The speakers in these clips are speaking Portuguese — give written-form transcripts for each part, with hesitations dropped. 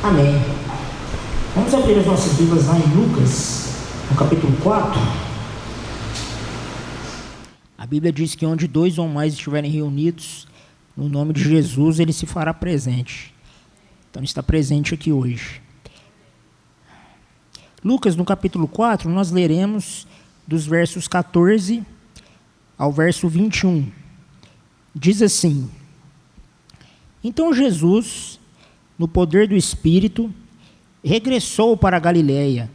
Amém. Vamos abrir as nossas Bíblias lá em Lucas, no capítulo 4. A Bíblia diz que onde 2 ou mais estiverem reunidos, no nome de Jesus, ele se fará presente. Então, ele está presente aqui hoje. Lucas, no capítulo 4, nós leremos dos versos 14 ao verso 21. Diz assim: Então Jesus, no poder do Espírito, regressou para a Galiléia,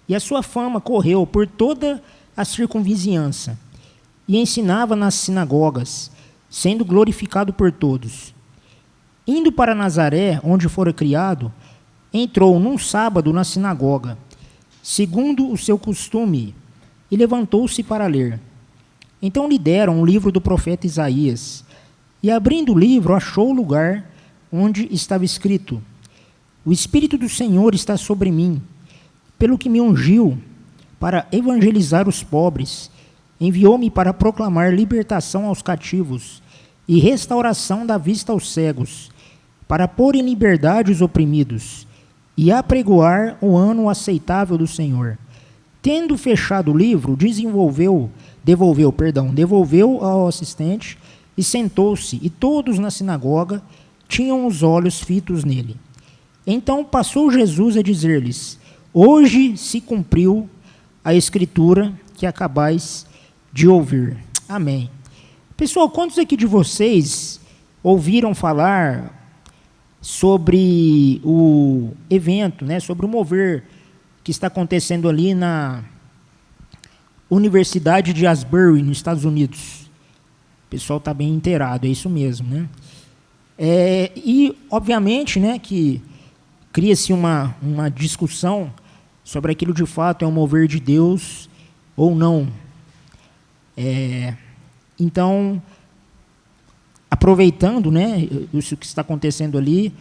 e a sua fama correu por toda a circunvizinhança, e ensinava nas sinagogas, sendo glorificado por todos. Indo para Nazaré, onde fora criado, entrou num sábado na sinagoga, segundo o seu costume, e levantou-se para ler. Então lhe deram um livro do profeta Isaías, e abrindo o livro, achou o lugar onde estava escrito: O Espírito do Senhor está sobre mim, pelo que me ungiu para evangelizar os pobres, enviou-me para proclamar libertação aos cativos e restauração da vista aos cegos, para pôr em liberdade os oprimidos e apregoar o ano aceitável do Senhor. Tendo fechado o livro, devolveu ao assistente e sentou-se, e todos na sinagoga tinham os olhos fitos nele. Então passou Jesus a dizer-lhes: Hoje se cumpriu a escritura que acabais de ouvir. Amém. Pessoal, quantos aqui de vocês ouviram falar sobre o evento, sobre o mover que está acontecendo ali na Universidade de Asbury, nos Estados Unidos? O pessoal está bem inteirado, é isso mesmo, e, obviamente, que cria-se uma discussão sobre aquilo de fato é um mover de Deus ou não. Então, aproveitando isso que está acontecendo ali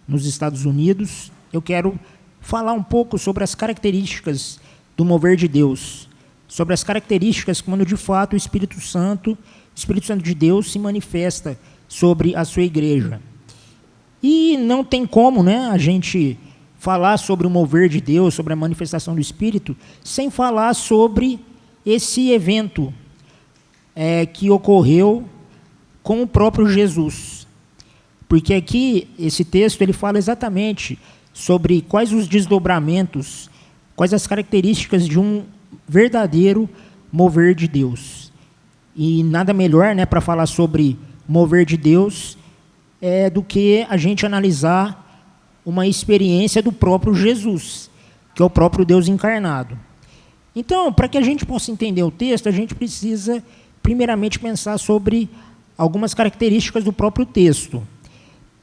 nos Estados Unidos, eu quero falar um pouco sobre as características do mover de Deus, sobre as características quando de fato o Espírito Santo de Deus se manifesta sobre a sua igreja. E não tem como a gente falar sobre o mover de Deus, sobre a manifestação do Espírito, sem falar sobre esse evento que ocorreu com o próprio Jesus. Porque aqui, esse texto, ele fala exatamente sobre quais os desdobramentos, quais as características de um verdadeiro mover de Deus. E nada melhor para falar sobre mover de Deus do que a gente analisar uma experiência do próprio Jesus, que é o próprio Deus encarnado. Então, para que a gente possa entender o texto, a gente precisa, primeiramente, pensar sobre algumas características do próprio texto.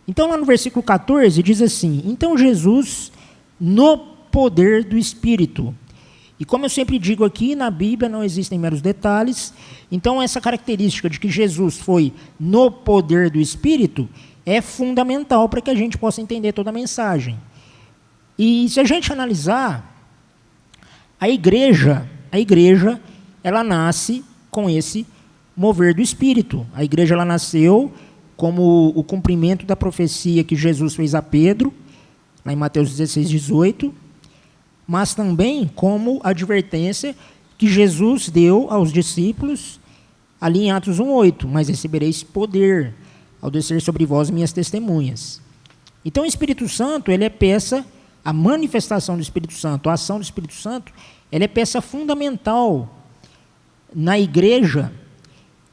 Então, lá no versículo 14, diz assim: Então Jesus, no poder do Espírito. E como eu sempre digo aqui, na Bíblia não existem meros detalhes. Então, essa característica de que Jesus foi no poder do Espírito é fundamental para que a gente possa entender toda a mensagem. E se a gente analisar, a igreja, ela nasce com esse mover do Espírito. A igreja ela nasceu como o cumprimento da profecia que Jesus fez a Pedro, lá em Mateus 16, 18, mas também como advertência que Jesus deu aos discípulos, ali em Atos 1:8, mas recebereis poder ao descer sobre vós minhas testemunhas. Então o Espírito Santo, ele é peça, a manifestação do Espírito Santo, a ação do Espírito Santo, ela é peça fundamental na igreja,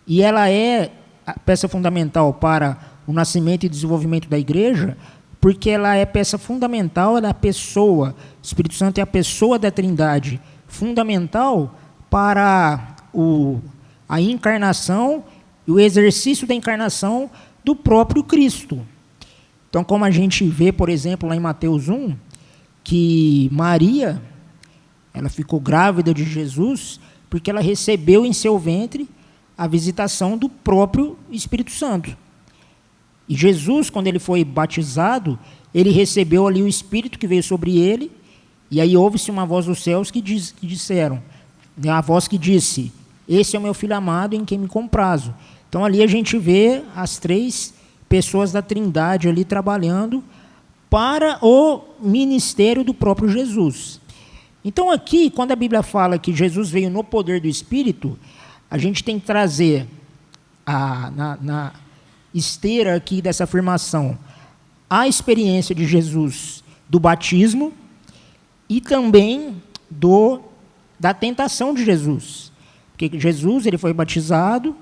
e ela é a peça fundamental para o nascimento e desenvolvimento da igreja, porque ela é peça fundamental, ela é a pessoa, o Espírito Santo é a pessoa da Trindade, fundamental para a encarnação e o exercício da encarnação do próprio Cristo. Então, como a gente vê, por exemplo, lá em Mateus 1, que Maria, ela ficou grávida de Jesus, porque ela recebeu em seu ventre a visitação do próprio Espírito Santo. E Jesus, quando ele foi batizado, ele recebeu ali o Espírito que veio sobre ele, e aí ouve-se uma voz dos céus que disseram, a voz que disse: Esse é o meu Filho amado em quem me comprazo. Então ali a gente vê as 3 pessoas da Trindade ali trabalhando para o ministério do próprio Jesus. Então aqui, quando a Bíblia fala que Jesus veio no poder do Espírito, a gente tem que trazer na esteira aqui dessa afirmação a experiência de Jesus do batismo e também da tentação de Jesus. Porque Jesus ele foi batizado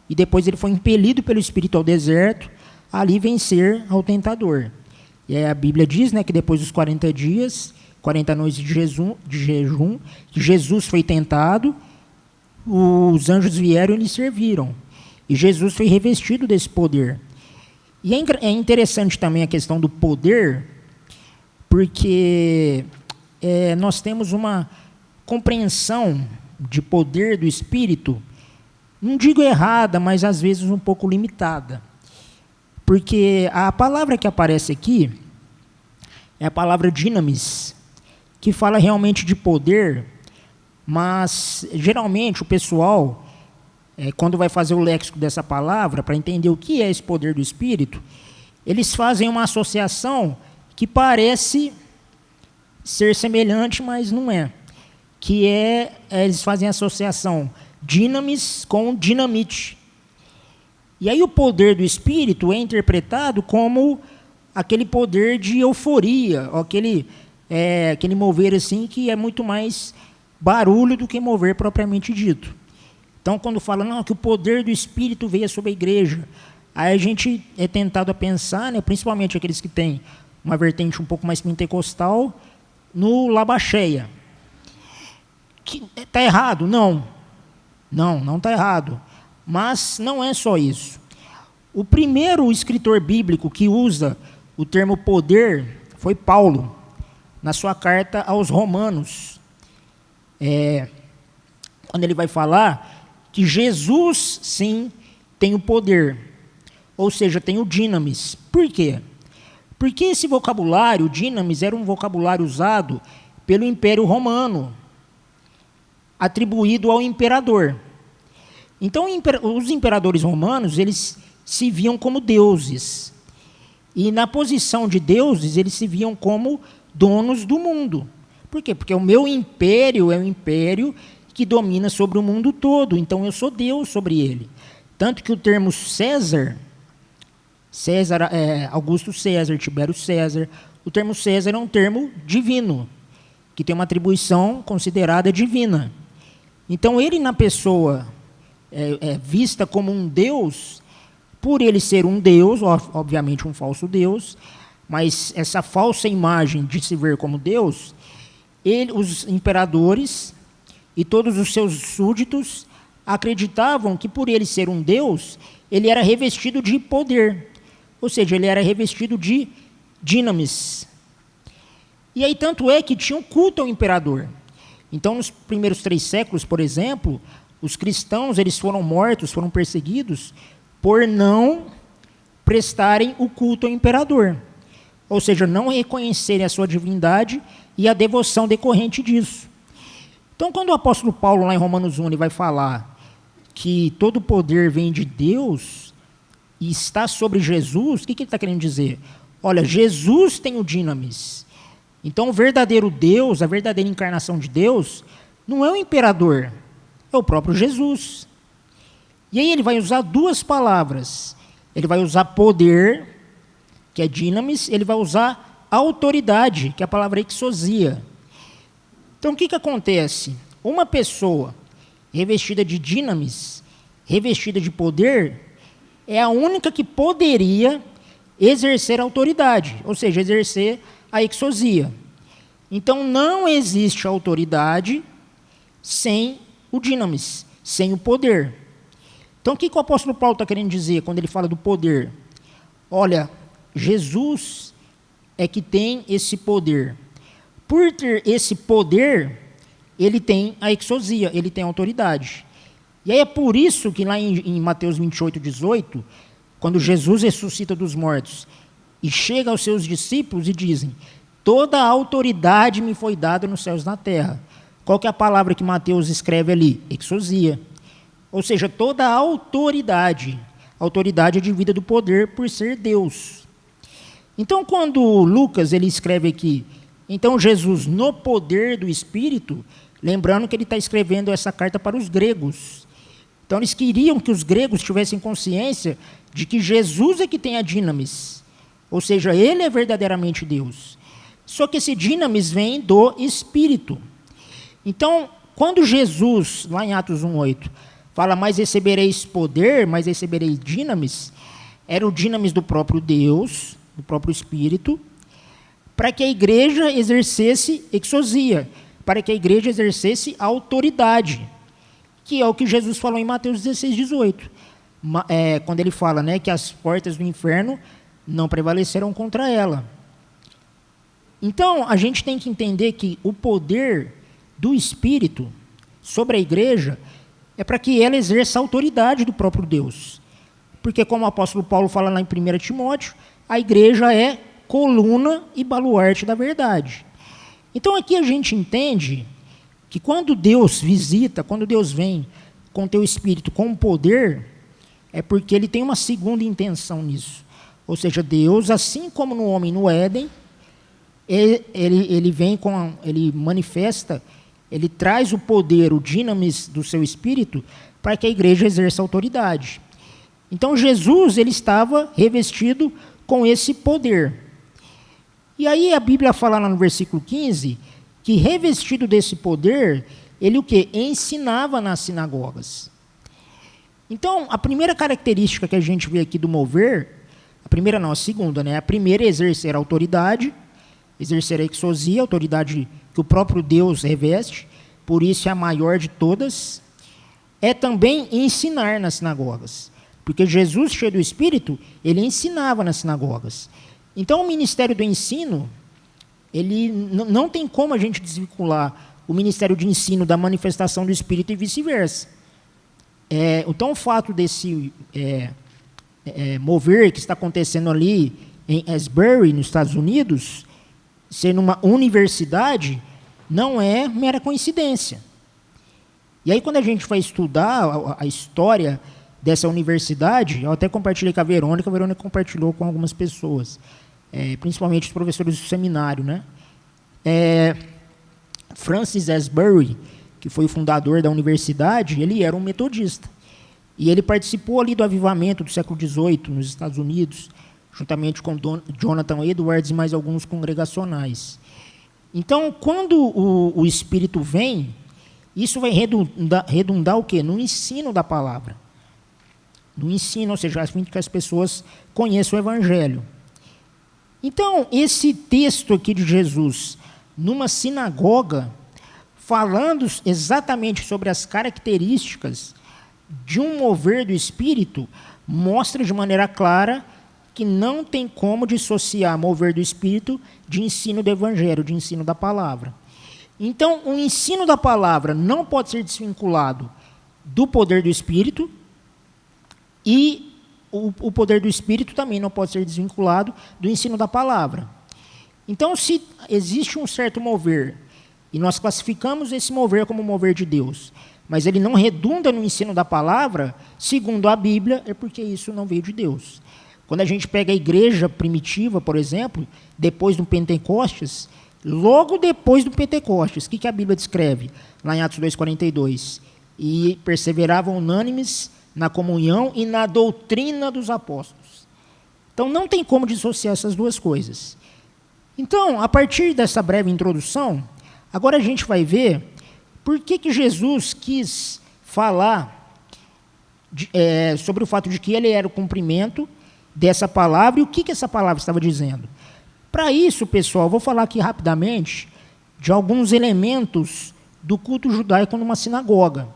e depois ele foi impelido pelo Espírito ao deserto, ali vencer ao tentador. E aí a Bíblia diz, né, que depois dos 40 dias, 40 noites de jejum, que Jesus foi tentado, os anjos vieram e lhe serviram. E Jesus foi revestido desse poder. E é interessante também a questão do poder, porque nós temos uma compreensão de poder do Espírito, não digo errada, mas às vezes um pouco limitada. Porque a palavra que aparece aqui é a palavra dinamis, que fala realmente de poder, mas geralmente o pessoal, quando vai fazer o léxico dessa palavra, para entender o que é esse poder do Espírito, eles fazem uma associação que parece ser semelhante, mas não é. Eles fazem a associação dinamis com dinamite. E aí o poder do Espírito é interpretado como aquele poder de euforia, aquele mover assim que é muito mais barulho do que mover propriamente dito. Então, quando fala que o poder do Espírito veio sobre a igreja, aí a gente é tentado a pensar, né, principalmente aqueles que têm uma vertente um pouco mais pentecostal, no Labacheia. Está errado? Não está errado. Mas não é só isso. O primeiro escritor bíblico que usa o termo poder foi Paulo, na sua carta aos Romanos. Quando ele vai falar que Jesus, sim, tem o poder, ou seja, tem o dinamis. Por quê? Porque esse vocabulário, dinamis, era um vocabulário usado pelo Império Romano, atribuído ao imperador. Então, os imperadores romanos, eles se viam como deuses. E na posição de deuses, eles se viam como donos do mundo. Por quê? Porque o meu império é um império que domina sobre o mundo todo. Então, eu sou Deus sobre ele. Tanto que o termo César, Augusto César, Tibério César, o termo César é um termo divino, que tem uma atribuição considerada divina. Então, ele na pessoa vista como um Deus, por ele ser um Deus, obviamente um falso Deus, mas essa falsa imagem de se ver como Deus, os imperadores e todos os seus súditos acreditavam que por ele ser um Deus, ele era revestido de poder, ou seja, ele era revestido de dinamis. E aí tanto é que tinha um culto ao imperador. Então, nos primeiros 3 séculos, por exemplo, os cristãos eles foram mortos, foram perseguidos por não prestarem o culto ao imperador. Ou seja, não reconhecerem a sua divindade e a devoção decorrente disso. Então, quando o apóstolo Paulo, lá em Romanos 1, ele vai falar que todo poder vem de Deus e está sobre Jesus, o que ele está querendo dizer? Olha, Jesus tem o dinamis. Então, o verdadeiro Deus, a verdadeira encarnação de Deus, não é o imperador, é o próprio Jesus. E aí ele vai usar 2 palavras. Ele vai usar poder, que é dinamis, ele vai usar autoridade, que é a palavra exousia. Então, o que acontece? Uma pessoa revestida de dinamis, revestida de poder, é a única que poderia exercer autoridade, ou seja, exercer a exousia. Então, não existe autoridade sem o dinamis, sem o poder. Então, o que o apóstolo Paulo está querendo dizer quando ele fala do poder? Olha, Jesus é que tem esse poder. Por ter esse poder, ele tem a exousia, ele tem a autoridade. E aí é por isso que lá em Mateus 28, 18, quando Jesus ressuscita dos mortos e chega aos seus discípulos e dizem: toda a autoridade me foi dada nos céus e na terra. Qual que é a palavra que Mateus escreve ali? Exousia. Ou seja, toda a autoridade. A autoridade é devida do poder por ser Deus. Então, quando Lucas ele escreve aqui, então Jesus no poder do Espírito, lembrando que ele está escrevendo essa carta para os gregos. Então, eles queriam que os gregos tivessem consciência de que Jesus é que tem a dinamis, ou seja, ele é verdadeiramente Deus. Só que esse dinamis vem do Espírito. Então, quando Jesus, lá em Atos 1:8, fala, mas recebereis poder, mas recebereis dinamis, era o dinamis do próprio Deus, do próprio Espírito, para que a igreja exercesse exousia, para que a igreja exercesse autoridade, que é o que Jesus falou em Mateus 16:18, quando ele fala, né, que as portas do inferno não prevaleceram contra ela. Então, a gente tem que entender que o poder do Espírito sobre a igreja é para que ela exerça a autoridade do próprio Deus. Porque, como o apóstolo Paulo fala lá em 1 Timóteo, a igreja é coluna e baluarte da verdade. Então, aqui a gente entende que quando Deus visita, quando Deus vem com o teu Espírito com um é porque ele tem uma segunda intenção nisso. Ou seja, Deus, assim como no homem no Éden, ele manifesta, ele traz o poder, o dinamis do seu Espírito, para que a igreja exerça autoridade. Então, Jesus, ele estava revestido com esse poder. E aí a Bíblia fala lá no versículo 15, que revestido desse poder, ele o quê? Ensinava nas sinagogas. Então, a primeira característica que a gente vê aqui do mover, a segunda, né? A primeira é exercer a autoridade, exercer a exousia, a autoridade que o próprio Deus reveste, por isso é a maior de todas, é também ensinar nas sinagogas. Porque Jesus, cheio do Espírito, ele ensinava nas sinagogas. Então, o ministério do ensino, ele não tem como a gente desvincular o ministério de ensino da manifestação do Espírito e vice-versa. Então, o fato desse mover que está acontecendo ali em Asbury, nos Estados Unidos, ser numa universidade, não é mera coincidência. E aí, quando a gente vai estudar a história dessa universidade, eu até compartilhei com a Verônica compartilhou com algumas pessoas, principalmente os professores do seminário, né? Francis Asbury, que foi o fundador da universidade, ele era um metodista. E ele participou ali do avivamento do século XVIII, nos Estados Unidos, juntamente com Jonathan Edwards e mais alguns congregacionais. Então, quando o Espírito vem, isso vai redundar o quê? No ensino da palavra. No ensino, ou seja, a fim de que as pessoas conheçam o Evangelho. Então, esse texto aqui de Jesus, numa sinagoga, falando exatamente sobre as características de um mover do Espírito, mostra de maneira clara que não tem como dissociar mover do Espírito de ensino do Evangelho, de ensino da palavra. Então, o ensino da palavra não pode ser desvinculado do poder do Espírito, e o poder do Espírito também não pode ser desvinculado do ensino da palavra. Então, se existe um certo mover, e nós classificamos esse mover como mover de Deus, mas ele não redunda no ensino da palavra, segundo a Bíblia, é porque isso não veio de Deus. Quando a gente pega a igreja primitiva, por exemplo, depois do Pentecostes, logo depois do Pentecostes, o que a Bíblia descreve? Lá em Atos 2,42. E perseveravam unânimes na comunhão e na doutrina dos apóstolos. Então, não tem como dissociar essas duas coisas. Então, a partir dessa breve introdução, agora a gente vai ver por que Jesus quis falar sobre o fato de que ele era o cumprimento dessa palavra e o que essa palavra estava dizendo. Para isso, pessoal, vou falar aqui rapidamente de alguns elementos do culto judaico numa sinagoga.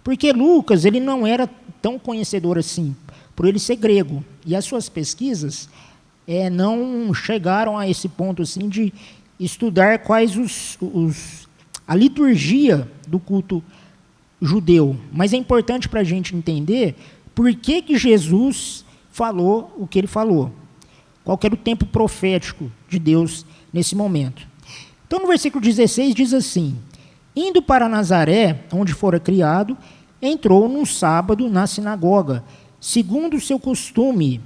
Porque Lucas, ele não era tão conhecedor assim, por ele ser grego. E as suas pesquisas não chegaram a esse ponto assim, de estudar quais a liturgia do culto judeu. Mas é importante para a gente entender por que Jesus falou o que ele falou. Qual era o tempo profético de Deus nesse momento. Então, no versículo 16 diz assim: indo para Nazaré, onde fora criado, entrou num sábado na sinagoga, segundo o seu costume,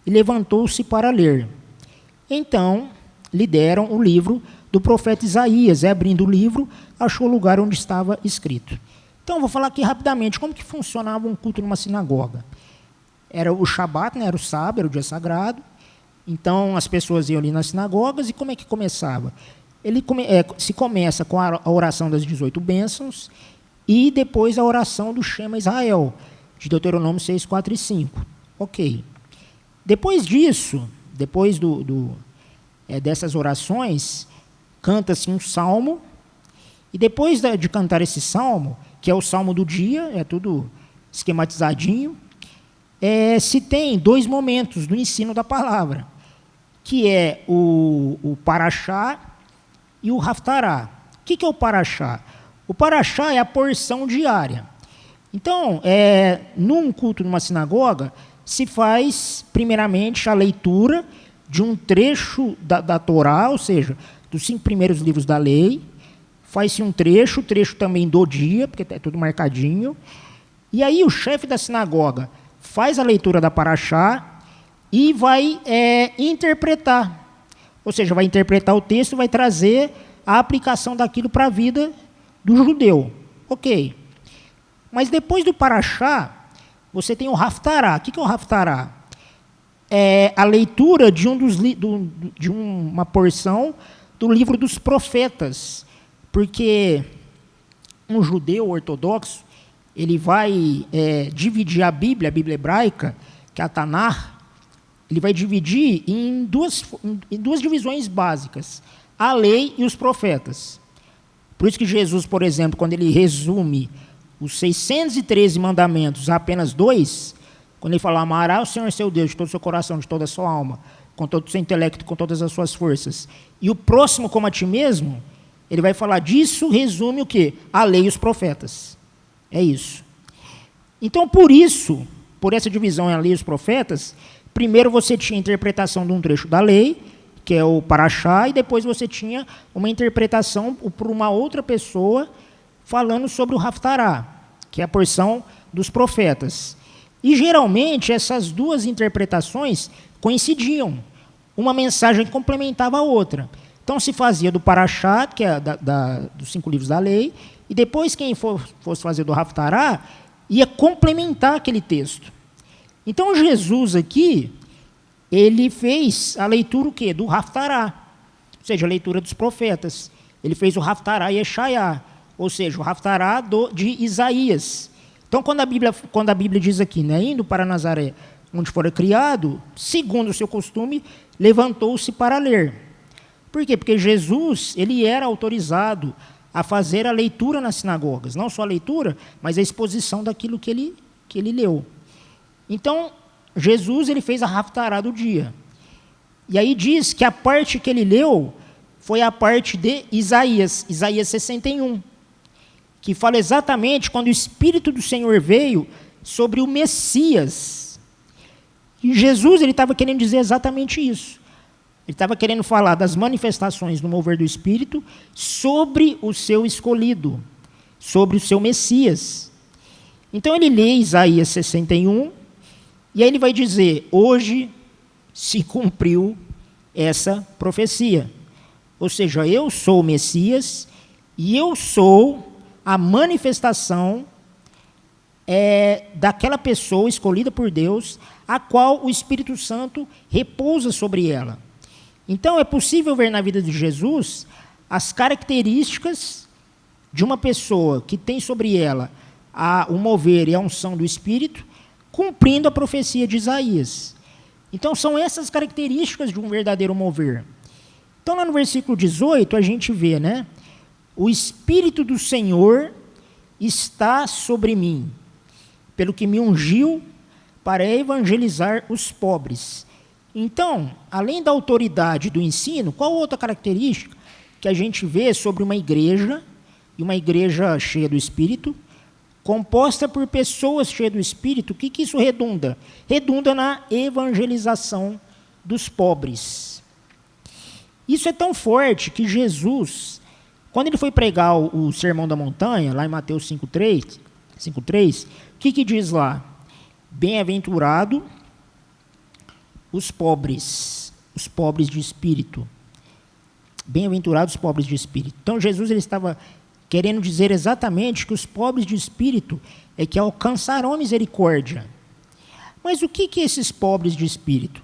e levantou-se para ler. Então, lhe deram o livro do profeta Isaías, e abrindo o livro, achou o lugar onde estava escrito. Então, vou falar aqui rapidamente como que funcionava um culto numa sinagoga. Era o Shabat, né, era o sábado, era o dia sagrado. Então, as pessoas iam ali nas sinagogas, e como é que começava? Se começa com a oração das 18 bênçãos, e depois a oração do Shema Israel, de Deuteronômio 6, 4 e 5. Ok. Depois disso, depois dessas orações, canta-se um salmo, e depois de cantar esse salmo, que é o salmo do dia, é tudo esquematizadinho, se tem 2 momentos do ensino da palavra, que é o Parashá e o Haftará. O que é o Parashá? O Parashá é a porção diária. Então, num culto numa sinagoga, se faz, primeiramente, a leitura de um trecho da Torá, ou seja, dos 5 primeiros livros da lei. Faz-se um trecho também do dia, porque é tudo marcadinho. E aí o chefe da sinagoga faz a leitura da Parashá e vai interpretar. Ou seja, vai interpretar o texto, vai trazer a aplicação daquilo para a vida do judeu. Ok. Mas depois do Parashá, você tem o Haftará. O que é o Haftará? É a leitura de uma porção do livro dos profetas. Porque um judeu ortodoxo, ele vai dividir a Bíblia hebraica, que é a Tanakh, ele vai dividir em duas divisões básicas, a lei e os profetas. Por isso que Jesus, por exemplo, quando ele resume os 613 mandamentos a apenas 2, quando ele fala, amará o Senhor seu Deus de todo o seu coração, de toda a sua alma, com todo o seu intelecto, com todas as suas forças, e o próximo como a ti mesmo, ele vai falar disso, resume o quê? A lei e os profetas. É isso. Então, por essa divisão em a lei e os profetas, primeiro você tinha a interpretação de um trecho da lei, que é o Parashá, e depois você tinha uma interpretação por uma outra pessoa falando sobre o Haftará, que é a porção dos profetas. E, geralmente, essas duas interpretações coincidiam. Uma mensagem complementava a outra. Então, se fazia do Parashá, que é dos 5 livros da lei, e depois quem fosse fazer do Haftará ia complementar aquele texto. Então, Jesus aqui, ele fez a leitura o quê? Do Haftará, ou seja, a leitura dos profetas. Ele fez o Haftará Yeshaiá, ou seja, o Haftará de Isaías. Então, quando a Bíblia diz aqui, né, indo para Nazaré, onde fora criado, segundo o seu costume, levantou-se para ler. Por quê? Porque Jesus, ele era autorizado a fazer a leitura nas sinagogas. Não só a leitura, mas a exposição daquilo que ele leu. Então, Jesus, ele fez a Haftará do dia. E aí diz que a parte que ele leu foi a parte de Isaías 61, que fala exatamente quando o Espírito do Senhor veio sobre o Messias. E Jesus, ele estava querendo dizer exatamente isso. Ele estava querendo falar das manifestações do mover do Espírito sobre o seu escolhido, sobre o seu Messias. Então ele lê Isaías 61, e aí ele vai dizer, hoje se cumpriu essa profecia. Ou seja, eu sou o Messias, e eu sou a manifestação daquela pessoa escolhida por Deus, a qual o Espírito Santo repousa sobre ela. Então, é possível ver na vida de Jesus as características de uma pessoa que tem sobre ela o mover e a unção do Espírito, cumprindo a profecia de Isaías. Então, são essas características de um verdadeiro mover. Então, lá no versículo 18, a gente vê, né? O Espírito do Senhor está sobre mim, pelo que me ungiu para evangelizar os pobres. Então, além da autoridade do ensino, qual outra característica que a gente vê sobre uma igreja, e uma igreja cheia do Espírito, composta por pessoas cheias do Espírito, o que isso redunda? Redunda na evangelização dos pobres. Isso é tão forte que Jesus, quando ele foi pregar o Sermão da Montanha, lá em Mateus 5,3, o que diz lá? Bem-aventurado os pobres os pobres de espírito. Bem-aventurados os pobres de espírito. Então, Jesus ele estava querendo dizer exatamente que os pobres de espírito é que alcançarão a misericórdia. Mas o que é esses pobres de espírito?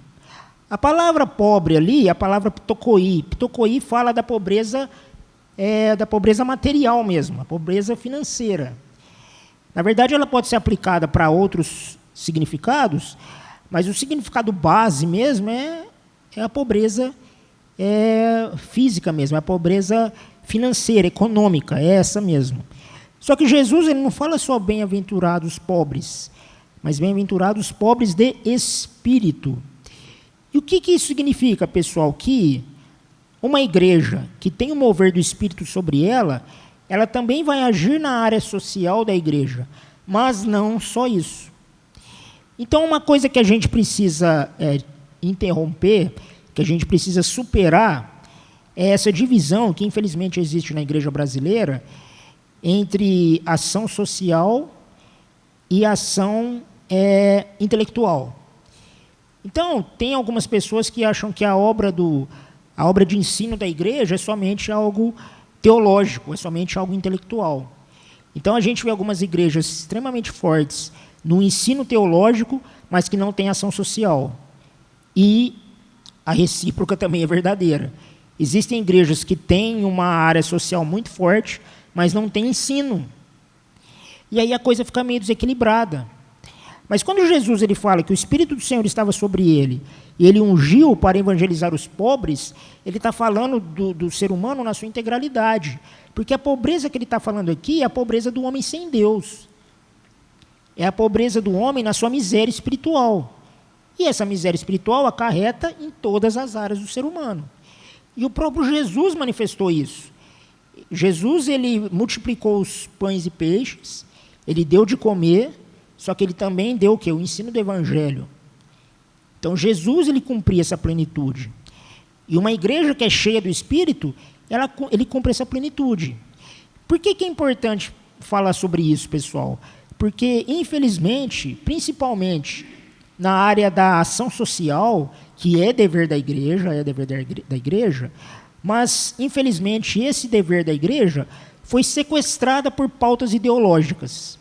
A palavra pobre ali é a palavra ptocoí. Ptocoí fala da pobreza material mesmo, a pobreza financeira. Na verdade, ela pode ser aplicada para outros significados, mas o significado base mesmo é a pobreza física mesmo, é a pobreza financeira, econômica, é essa mesmo. Só que Jesus ele não fala só bem-aventurados pobres, mas bem-aventurados pobres de espírito. E o que isso significa, pessoal? Que uma igreja que tem o mover do Espírito sobre ela, ela também vai agir na área social da igreja, mas não só isso. Então, uma coisa que a gente precisa interromper, que a gente precisa superar, é essa divisão que, infelizmente, existe na igreja brasileira entre ação social e ação intelectual. Então, tem algumas pessoas que acham que a obra de ensino da igreja é somente algo teológico, é somente algo intelectual. Então, a gente vê algumas igrejas extremamente fortes no ensino teológico, mas que não tem ação social. E a recíproca também é verdadeira. Existem igrejas que têm uma área social muito forte, mas não têm ensino. E aí a coisa fica meio desequilibrada. Mas quando Jesus ele fala que o Espírito do Senhor estava sobre ele, e ele ungiu para evangelizar os pobres, ele está falando do ser humano na sua integralidade. Porque a pobreza que ele está falando aqui é a pobreza do homem sem Deus. É a pobreza do homem na sua miséria espiritual. E essa miséria espiritual acarreta em todas as áreas do ser humano. E o próprio Jesus manifestou isso. Jesus ele multiplicou os pães e peixes, ele deu de comer, só que ele também deu o quê? O ensino do Evangelho. Então, Jesus ele cumpria essa plenitude. E uma igreja que é cheia do Espírito, ele cumpre essa plenitude. Por que é importante falar sobre isso, pessoal? Porque, infelizmente, principalmente na área da ação social, que é dever da igreja, mas, infelizmente, esse dever da igreja foi sequestrada por pautas ideológicas.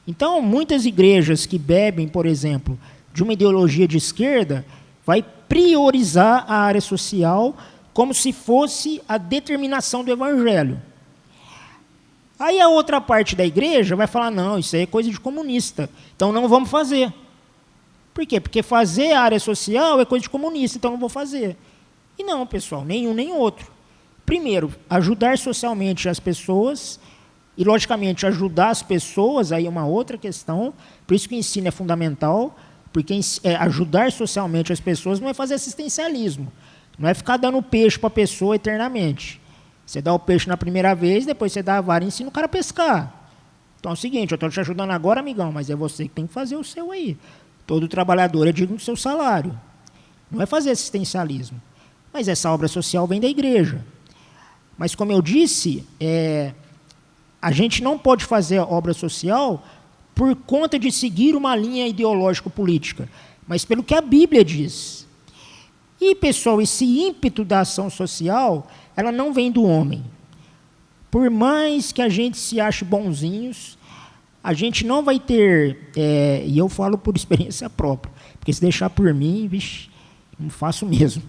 Então, muitas igrejas que bebem, por exemplo, de uma ideologia de esquerda, vai priorizar a área social como se fosse a determinação do evangelho. Aí a outra parte da igreja vai falar, não, isso aí é coisa de comunista, então não vamos fazer. Por quê? Porque fazer a área social é coisa de comunista, então não vou fazer. E não, pessoal, nenhum nem outro. Primeiro, ajudar socialmente as pessoas, e, logicamente, ajudar as pessoas, aí é uma outra questão, por isso que o ensino é fundamental, porque ajudar socialmente as pessoas não é fazer assistencialismo, não é ficar dando peixe para a pessoa eternamente. Você dá o peixe na primeira vez, depois você dá a vara e ensina o cara a pescar. Então é o seguinte, eu estou te ajudando agora, amigão, mas é você que tem que fazer o seu aí. Todo trabalhador é digno do seu salário. Não é fazer assistencialismo. Mas essa obra social vem da igreja. Mas, como eu disse, a gente não pode fazer a obra social por conta de seguir uma linha ideológico-política, mas pelo que a Bíblia diz. E, pessoal, esse ímpeto da ação social, ela não vem do homem. Por mais que a gente se ache bonzinhos, a gente não vai ter, e eu falo por experiência própria, porque se deixar por mim, vixe, não faço mesmo.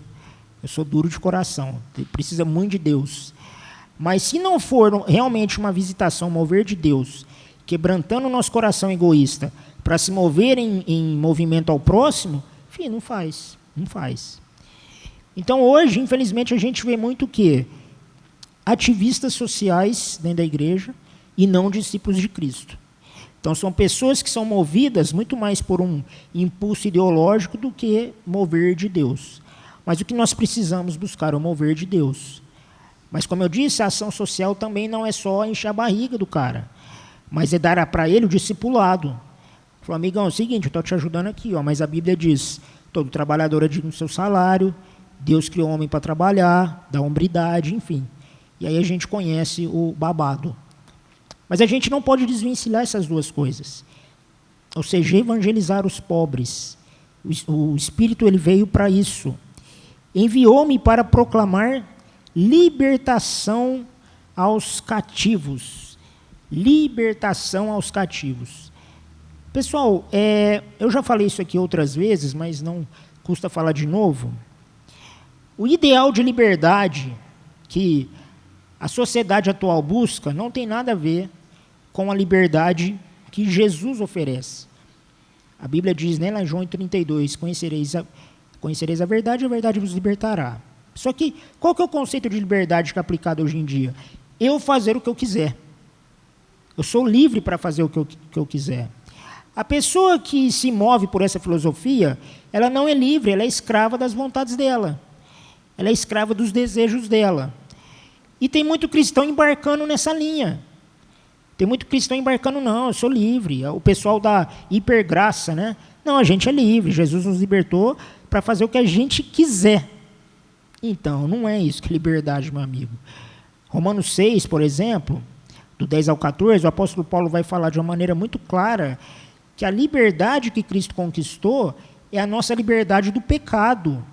Eu sou duro de coração, precisa muito de Deus. Mas se não for realmente uma visitação, mover de Deus, quebrantando o nosso coração egoísta, para se mover em movimento ao próximo, enfim, não faz. Então, hoje, infelizmente, a gente vê muito o quê? Ativistas sociais dentro da igreja e não discípulos de Cristo. Então, são pessoas que são movidas muito mais por um impulso ideológico do que mover de Deus. Mas o que nós precisamos buscar é o mover de Deus. Mas, como eu disse, a ação social também não é só encher a barriga do cara, mas é dar para ele o discipulado. Falou, amigão, é o seguinte, eu estou te ajudando aqui, mas a Bíblia diz, todo trabalhador é digno do seu salário, Deus criou o homem para trabalhar, dá hombridade, enfim. E aí a gente conhece o babado. Mas a gente não pode desvencilhar essas duas coisas. Ou seja, evangelizar os pobres. O Espírito ele veio para isso. enviou-me para proclamar libertação aos cativos. Libertação aos cativos. Pessoal, eu já falei isso aqui outras vezes, mas não custa falar de novo. O ideal de liberdade que a sociedade atual busca não tem nada a ver com a liberdade que Jesus oferece. A Bíblia diz, né, lá em João 32, conhecereis a verdade vos libertará. Só que, qual que é o conceito de liberdade que é aplicado hoje em dia? Eu fazer o que eu quiser. Eu sou livre para fazer o que eu quiser. A pessoa que se move por essa filosofia, ela não é livre, ela é escrava das vontades dela. Ela é escrava dos desejos dela. E tem muito cristão embarcando nessa linha. Tem muito cristão embarcando, não, eu sou livre. O pessoal da hipergraça, né? Não, a gente é livre, Jesus nos libertou para fazer o que a gente quiser. Então, não é isso que é liberdade, meu amigo. Romanos 6, por exemplo, do 10 ao 14, o apóstolo Paulo vai falar de uma maneira muito clara que a liberdade que Cristo conquistou é a nossa liberdade do pecado.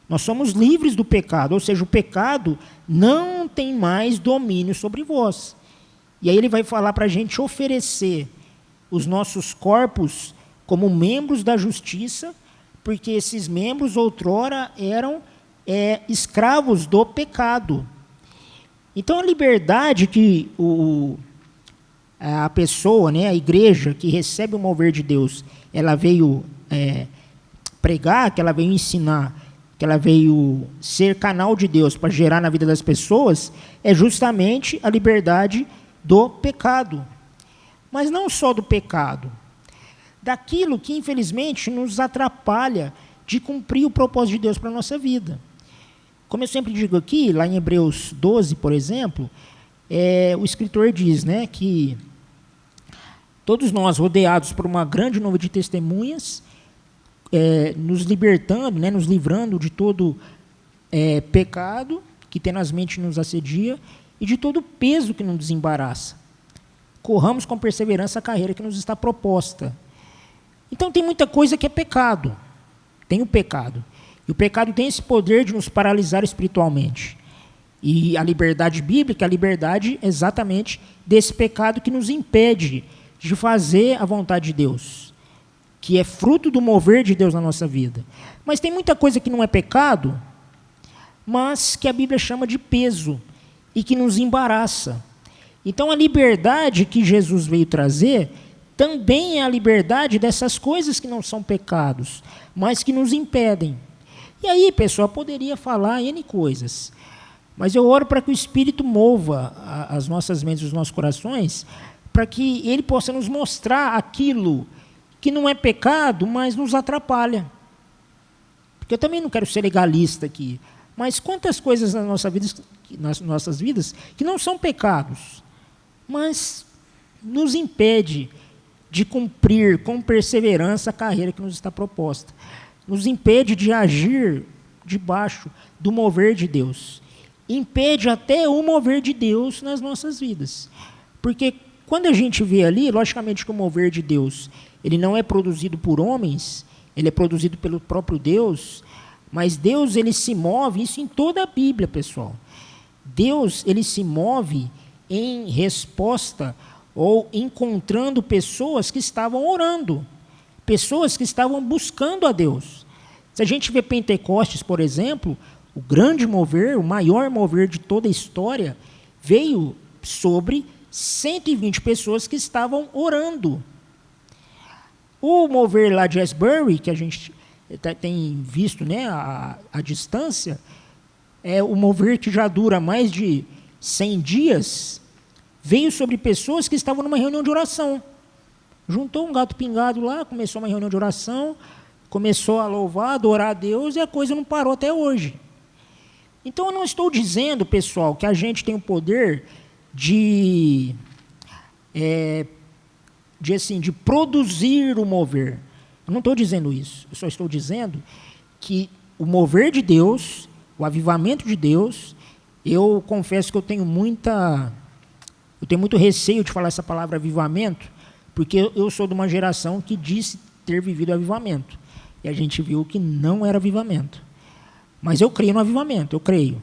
Nós somos livres do pecado, ou seja, o pecado não tem mais domínio sobre vós. E aí ele vai falar para a gente oferecer os nossos corpos como membros da justiça, porque esses membros outrora eram escravos do pecado. Então a liberdade que a pessoa, né, a igreja que recebe o mover de Deus, ela veio pregar, que ela veio ensinar, que ela veio ser canal de Deus para gerar na vida das pessoas, é justamente a liberdade do pecado. Mas não só do pecado, daquilo que infelizmente nos atrapalha de cumprir o propósito de Deus para a nossa vida. Como eu sempre digo aqui, lá em Hebreus 12, por exemplo, o escritor diz, né, que todos nós, rodeados por uma grande nuvem de testemunhas, nos libertando, né, nos livrando de todo pecado que tenazmente nos assedia e de todo peso que nos desembaraça. Corramos com perseverança a carreira que nos está proposta. Então tem muita coisa que é pecado. Tem o pecado. E o pecado tem esse poder de nos paralisar espiritualmente. E a liberdade bíblica é a liberdade exatamente desse pecado que nos impede de fazer a vontade de Deus, que é fruto do mover de Deus na nossa vida. Mas tem muita coisa que não é pecado, mas que a Bíblia chama de peso e que nos embaraça. Então a liberdade que Jesus veio trazer também é a liberdade dessas coisas que não são pecados, mas que nos impedem. E aí, pessoal, poderia falar N coisas, mas eu oro para que o Espírito mova as nossas mentes e os nossos corações, para que Ele possa nos mostrar aquilo que não é pecado, mas nos atrapalha. Porque eu também não quero ser legalista aqui, mas quantas coisas nas nossas vidas que não são pecados, mas nos impede de cumprir com perseverança a carreira que nos está proposta. Nos impede de agir debaixo do mover de Deus. Impede até o mover de Deus nas nossas vidas. Porque quando a gente vê ali, logicamente que o mover de Deus, ele não é produzido por homens, ele é produzido pelo próprio Deus, mas Deus, ele se move, isso em toda a Bíblia, pessoal. Deus, ele se move em resposta ou encontrando pessoas que estavam orando, pessoas que estavam buscando a Deus. Se a gente vê Pentecostes, por exemplo, o grande mover, o maior mover de toda a história, veio sobre 120 pessoas que estavam orando. O mover lá de Asbury, que a gente tem visto, né, a distância, é o mover que já dura mais de 100 dias, veio sobre pessoas que estavam numa reunião de oração. Juntou um gato pingado lá, começou uma reunião de oração, começou a louvar, adorar a Deus, e a coisa não parou até hoje. Então eu não estou dizendo, pessoal, que a gente tem o poder de produzir o mover. Eu não estou dizendo isso. Eu só estou dizendo que o mover de Deus, o avivamento de Deus, eu confesso que eu tenho muito receio de falar essa palavra avivamento, porque eu sou de uma geração que disse ter vivido avivamento. E a gente viu que não era avivamento. Mas eu creio no avivamento, eu creio.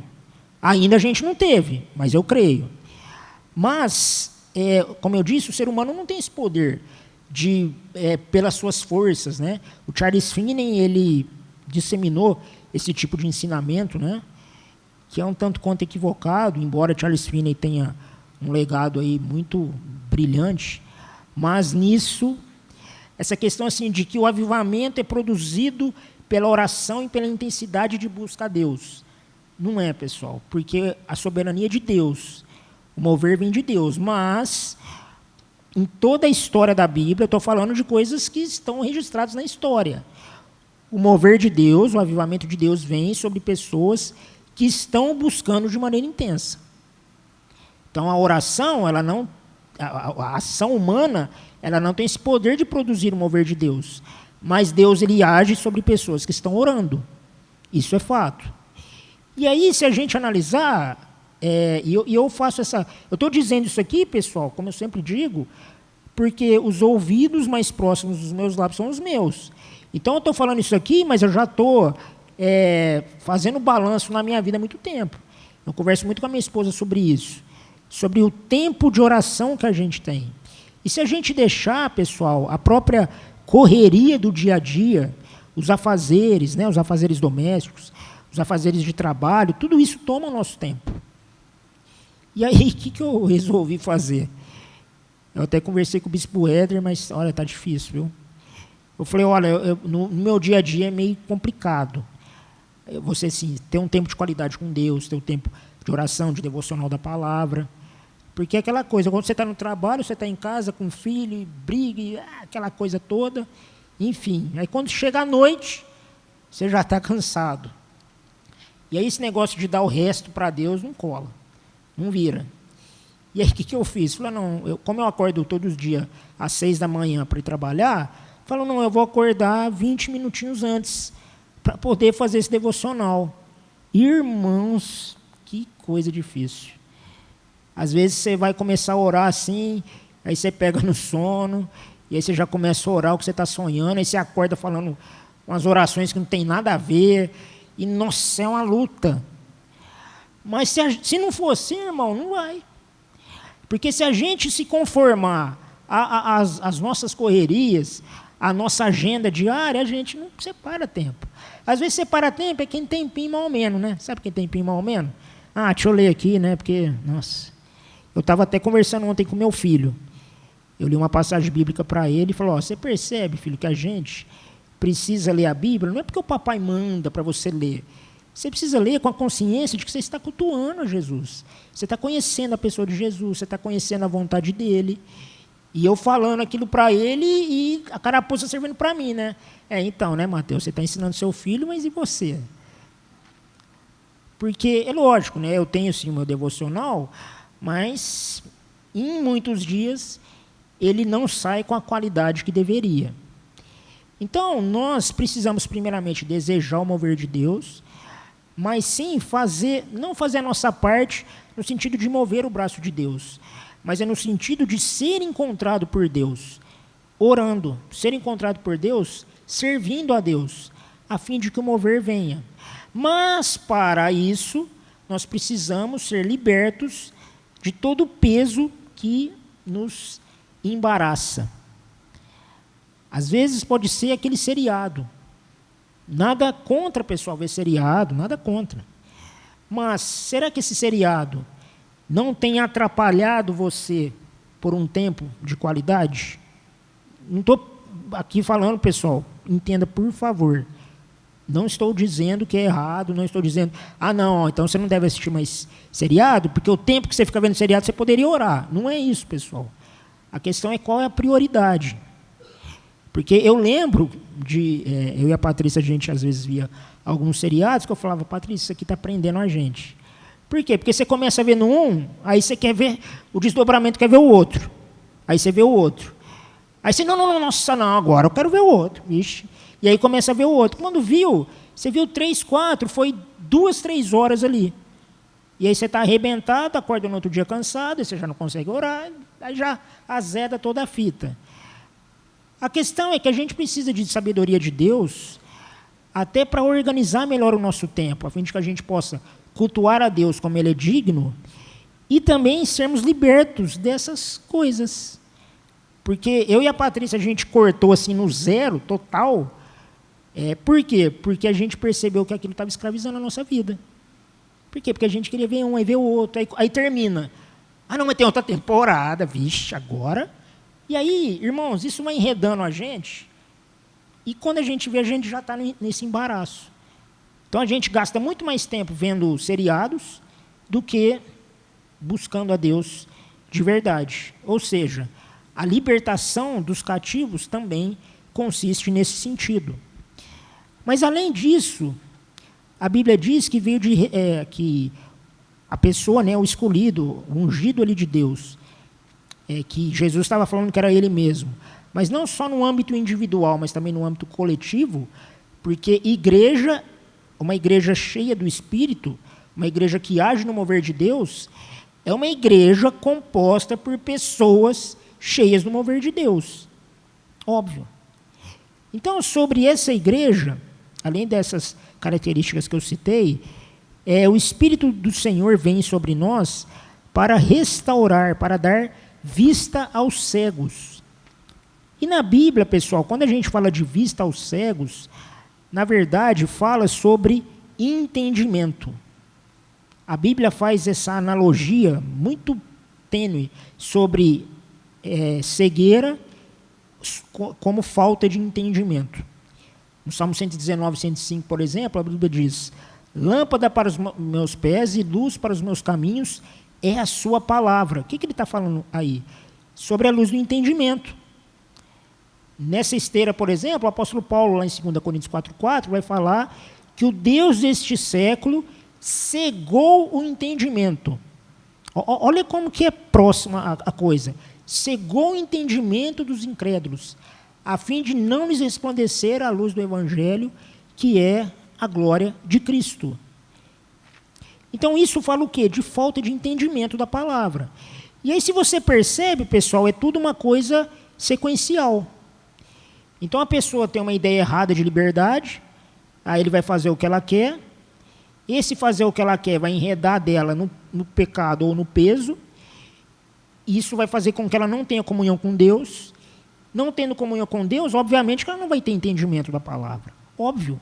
Ainda a gente não teve, mas eu creio. Mas, como eu disse, o ser humano não tem esse poder de, pelas suas forças, né? O Charles Finney, ele disseminou esse tipo de ensinamento, né? Que é um tanto quanto equivocado, embora Charles Finney tenha um legado aí muito brilhante, mas nisso, essa questão assim de que o avivamento é produzido pela oração e pela intensidade de busca a Deus. Não é, pessoal, porque a soberania é de Deus, o mover vem de Deus, mas em toda a história da Bíblia, eu estou falando de coisas que estão registradas na história. O mover de Deus, o avivamento de Deus vem sobre pessoas que estão buscando de maneira intensa. Então, a oração, ela não, a ação humana, ela não tem esse poder de produzir o mover de Deus. Mas Deus, ele age sobre pessoas que estão orando. Isso é fato. E aí, se a gente analisar, eu faço essa... Eu estou dizendo isso aqui, pessoal, como eu sempre digo, porque os ouvidos mais próximos dos meus lábios são os meus. Então, eu estou falando isso aqui, mas eu já estou fazendo balanço na minha vida há muito tempo. Eu converso muito com a minha esposa sobre isso, sobre o tempo de oração que a gente tem. E se a gente deixar, pessoal, a própria correria do dia a dia, os afazeres, né, os afazeres domésticos, os afazeres de trabalho, tudo isso toma o nosso tempo. E aí, o que eu resolvi fazer? Eu até conversei com o bispo Éder, mas, olha, está difícil, viu? Eu falei, olha, no meu dia a dia é meio complicado. Você, assim, ter um tempo de qualidade com Deus, ter um tempo de oração, de devocional da palavra. Porque é aquela coisa, quando você está no trabalho, você está em casa com o filho, briga, aquela coisa toda. Enfim, aí quando chega a noite, você já está cansado. E aí esse negócio de dar o resto para Deus não cola, não vira. E aí o que eu fiz? Falei, não, como eu acordo todos os dias às 6 da manhã para ir trabalhar, falei, não, eu vou acordar 20 minutinhos antes para poder fazer esse devocional. Irmãos, que coisa difícil. Às vezes você vai começar a orar assim, aí você pega no sono, e aí você já começa a orar o que você está sonhando, aí você acorda falando umas orações que não tem nada a ver, e, nossa, é uma luta. Mas se não for assim, irmão, não vai. Porque se a gente se conformar às nossas correrias, à nossa agenda diária, a gente não separa tempo. Às vezes separa tempo é quem tem tempinho mal menos, né? Sabe quem tem tempinho mal menos? Deixa eu ler aqui, né? Porque, nossa... Eu estava até conversando ontem com meu filho. Eu li uma passagem bíblica para ele e falou, você percebe, filho, que a gente precisa ler a Bíblia? Não é porque o papai manda para você ler. Você precisa ler com a consciência de que você está cultuando a Jesus. Você está conhecendo a pessoa de Jesus, você está conhecendo a vontade dele. E eu falando aquilo para ele e a carapuça servindo para mim, né? Então, né, Mateus, você está ensinando seu filho, mas e você? Porque, é lógico, né, eu tenho sim o meu devocional, mas em muitos dias ele não sai com a qualidade que deveria. Então, nós precisamos primeiramente desejar o mover de Deus, mas sim não fazer a nossa parte no sentido de mover o braço de Deus, mas é no sentido de ser encontrado por Deus, orando, ser encontrado por Deus, servindo a Deus, a fim de que o mover venha. Mas, para isso, nós precisamos ser libertos de todo o peso que nos embaraça. Às vezes pode ser aquele seriado. Nada contra, pessoal, ver seriado, nada contra. Mas será que esse seriado não tem atrapalhado você por um tempo de qualidade? Não estou aqui falando, pessoal, entenda, por favor. Não estou dizendo que é errado, não estou dizendo, não, então você não deve assistir mais seriado, porque o tempo que você fica vendo seriado, você poderia orar. Não é isso, pessoal. A questão é qual é a prioridade. Porque eu lembro eu e a Patrícia, a gente às vezes via alguns seriados que eu falava, Patrícia, isso aqui está prendendo a gente. Por quê? Porque você começa a ver no um, aí você quer ver o desdobramento, quer ver o outro. Aí você vê o outro. Aí você, não, agora eu quero ver o outro. Ixi. E aí começa a ver o outro. Quando você viu 3, 4, foi 2, 3 horas ali. E aí você está arrebentado, acorda no outro dia cansado, aí você já não consegue orar, aí já azeda toda a fita. A questão é que a gente precisa de sabedoria de Deus até para organizar melhor o nosso tempo, a fim de que a gente possa cultuar a Deus como Ele é digno, e também sermos libertos dessas coisas. Porque eu e a Patrícia, a gente cortou assim no zero, total. Por quê? Porque a gente percebeu que aquilo estava escravizando a nossa vida. Por quê? Porque a gente queria ver um, aí ver o outro, aí termina. Ah, não, mas tem outra temporada, vixe, agora. E aí, irmãos, isso vai enredando a gente, e quando a gente vê, a gente já está nesse embaraço. Então a gente gasta muito mais tempo vendo seriados do que buscando a Deus de verdade. Ou seja, a libertação dos cativos também consiste nesse sentido. Mas além disso, a Bíblia diz que veio que a pessoa, né, o escolhido, o ungido ali de Deus, que Jesus estava falando que era Ele mesmo, mas não só no âmbito individual, mas também no âmbito coletivo, porque igreja, uma igreja cheia do Espírito, uma igreja que age no mover de Deus, é uma igreja composta por pessoas cheias do mover de Deus. Óbvio. Então, sobre essa igreja, além dessas características que eu citei, o Espírito do Senhor vem sobre nós para restaurar, para dar vista aos cegos. E na Bíblia, pessoal, quando a gente fala de vista aos cegos, na verdade, fala sobre entendimento. A Bíblia faz essa analogia muito tênue sobre cegueira como falta de entendimento. No Salmo 119, 105, por exemplo, a Bíblia diz: lâmpada para os meus pés e luz para os meus caminhos é a sua palavra. O que ele está falando aí? Sobre a luz do entendimento. Nessa esteira, por exemplo, o apóstolo Paulo, lá em 2 Coríntios 4,4, vai falar que o Deus deste século cegou o entendimento. Olha como que é próxima a coisa. Cegou o entendimento dos incrédulos, a fim de não lhes resplandecer a luz do Evangelho, que é a glória de Cristo. Então isso fala o quê? De falta de entendimento da palavra. E aí, se você percebe, pessoal, é tudo uma coisa sequencial. Então a pessoa tem uma ideia errada de liberdade, aí ele vai fazer o que ela quer, esse fazer o que ela quer vai enredar dela no pecado ou no peso, e isso vai fazer com que ela não tenha comunhão com Deus. Não tendo comunhão com Deus, obviamente que ela não vai ter entendimento da palavra. Óbvio.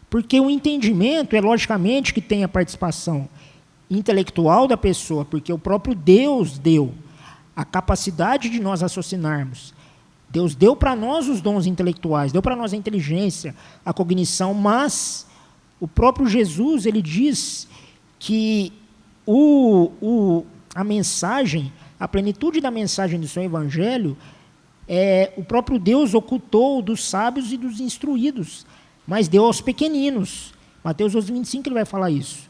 Porque o entendimento é, logicamente, que tem a participação intelectual da pessoa, porque o próprio Deus deu a capacidade de nós raciocinarmos. Deus deu para nós os dons intelectuais, deu para nós a inteligência, a cognição, mas o próprio Jesus, ele diz que a mensagem, a plenitude da mensagem do seu evangelho, o próprio Deus ocultou dos sábios e dos instruídos, mas deu aos pequeninos. Mateus 25 ele vai falar isso.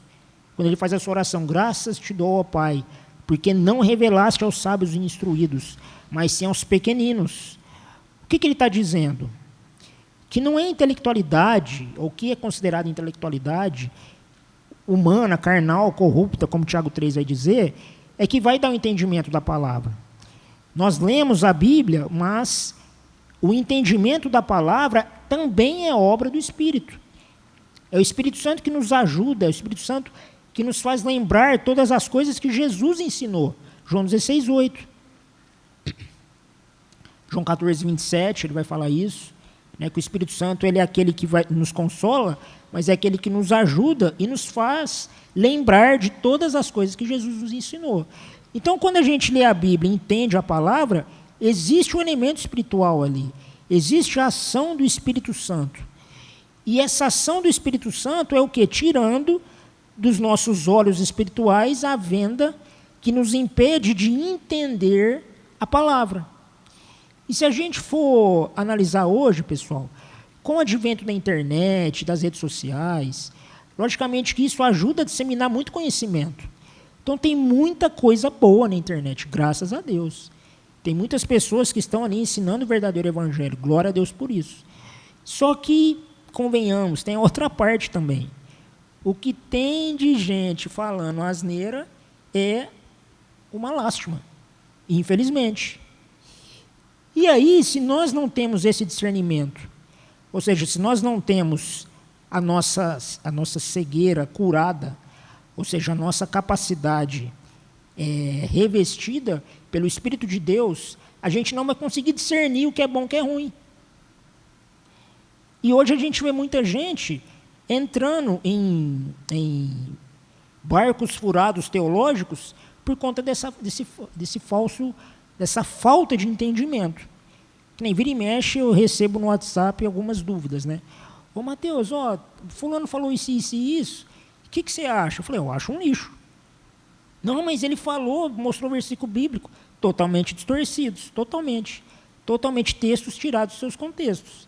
Quando ele faz essa oração: graças te dou, ó Pai, porque não revelaste aos sábios e instruídos, mas sim aos pequeninos. O que ele está dizendo? Que não é intelectualidade, ou o que é considerado intelectualidade humana, carnal, corrupta, como Tiago 3 vai dizer, é que vai dar o entendimento da palavra. Nós lemos a Bíblia, mas o entendimento da palavra também é obra do Espírito. É o Espírito Santo que nos ajuda, é o Espírito Santo que nos faz lembrar todas as coisas que Jesus ensinou. João 16, 8. João 14, 27, ele vai falar isso, né, que o Espírito Santo ele é aquele que nos consola, mas é aquele que nos ajuda e nos faz lembrar de todas as coisas que Jesus nos ensinou. Então, quando a gente lê a Bíblia e entende a palavra, existe um elemento espiritual ali, existe a ação do Espírito Santo. E essa ação do Espírito Santo é o quê? Tirando dos nossos olhos espirituais a venda que nos impede de entender a palavra. E se a gente for analisar hoje, pessoal, com o advento da internet, das redes sociais, logicamente que isso ajuda a disseminar muito conhecimento. Então tem muita coisa boa na internet, graças a Deus. Tem muitas pessoas que estão ali ensinando o verdadeiro evangelho, glória a Deus por isso. Só que, convenhamos, tem a outra parte também. O que tem de gente falando asneira é uma lástima, infelizmente. E aí, se nós não temos esse discernimento Ou seja, se nós não temos a nossa cegueira curada, ou seja, a nossa capacidade revestida pelo Espírito de Deus, a gente não vai conseguir discernir o que é bom e o que é ruim. E hoje a gente vê muita gente entrando em barcos furados teológicos por conta dessa falta de entendimento. Que nem vira e mexe, eu recebo no WhatsApp algumas dúvidas, né? Ô Mateus, fulano falou isso, isso e isso, o que você acha? Eu falei, eu acho um lixo. Não, mas ele falou, mostrou o versículo bíblico, totalmente distorcidos, totalmente textos tirados dos seus contextos.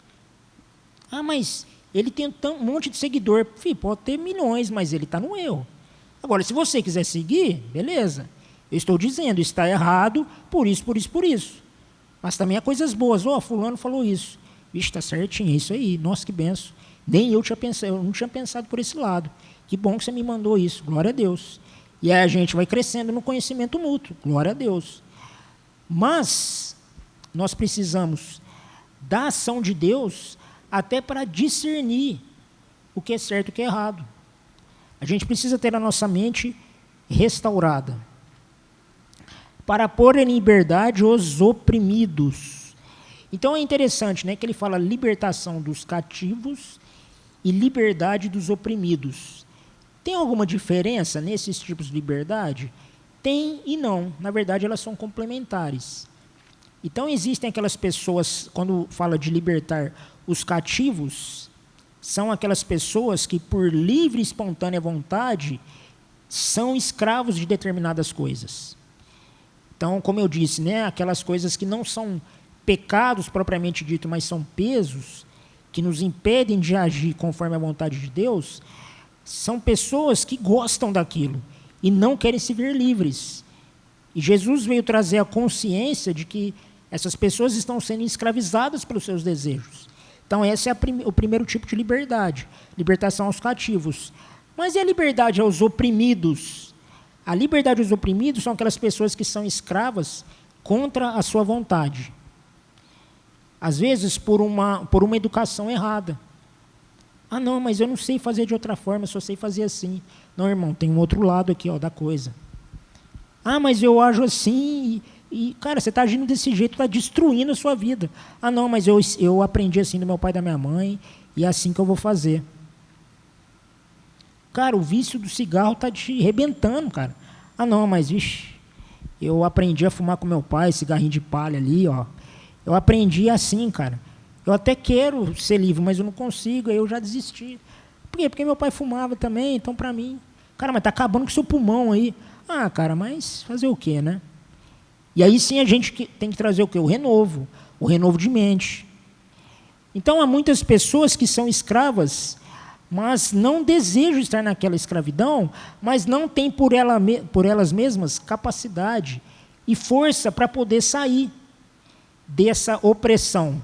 Ah, mas ele tem um monte de seguidor. Filho, pode ter milhões, mas ele está no erro. Agora, se você quiser seguir, beleza. Eu estou dizendo, está errado, por isso. Mas também há coisas boas. Fulano falou isso. Vixe, está certinho, é isso aí. Nossa, que benção. Nem eu não tinha pensado por esse lado. Que bom que você me mandou isso, glória a Deus. E aí a gente vai crescendo no conhecimento mútuo, glória a Deus. Mas nós precisamos da ação de Deus até para discernir o que é certo e o que é errado. A gente precisa ter a nossa mente restaurada para pôr em liberdade os oprimidos. Então é interessante, né, que ele fala libertação dos cativos e liberdade dos oprimidos. Tem alguma diferença nesses tipos de liberdade? Tem e não. Na verdade, elas são complementares. Então existem aquelas pessoas, quando fala de libertar os cativos, são aquelas pessoas que, por livre e espontânea vontade, são escravos de determinadas coisas. Então, como eu disse, né, aquelas coisas que não são pecados propriamente dito, mas são pesos, que nos impedem de agir conforme a vontade de Deus, são pessoas que gostam daquilo e não querem se ver livres. E Jesus veio trazer a consciência de que essas pessoas estão sendo escravizadas pelos seus desejos. Então, esse é o primeiro tipo de liberdade, libertação aos cativos. Mas e a liberdade aos oprimidos? A liberdade aos oprimidos são aquelas pessoas que são escravas contra a sua vontade. Às vezes, por uma educação errada. Ah, não, mas eu não sei fazer de outra forma, eu só sei fazer assim. Não, irmão, tem um outro lado aqui, da coisa. Ah, mas eu ajo assim e cara, você está agindo desse jeito, está destruindo a sua vida. Ah, não, mas eu aprendi assim do meu pai e da minha mãe e é assim que eu vou fazer. Cara, o vício do cigarro está te arrebentando, cara. Ah, não, mas, vixe, eu aprendi a fumar com meu pai, cigarrinho de palha ali, Eu aprendi assim, cara. Eu até quero ser livre, mas eu não consigo, aí eu já desisti. Por quê? Porque meu pai fumava também, então para mim... Cara, mas tá acabando com o seu pulmão aí. Ah, cara, mas fazer o quê, né? E aí sim a gente tem que trazer o quê? O renovo de mente. Então há muitas pessoas que são escravas, mas não desejam estar naquela escravidão, mas não têm por elas mesmas capacidade e força para poder sair dessa opressão.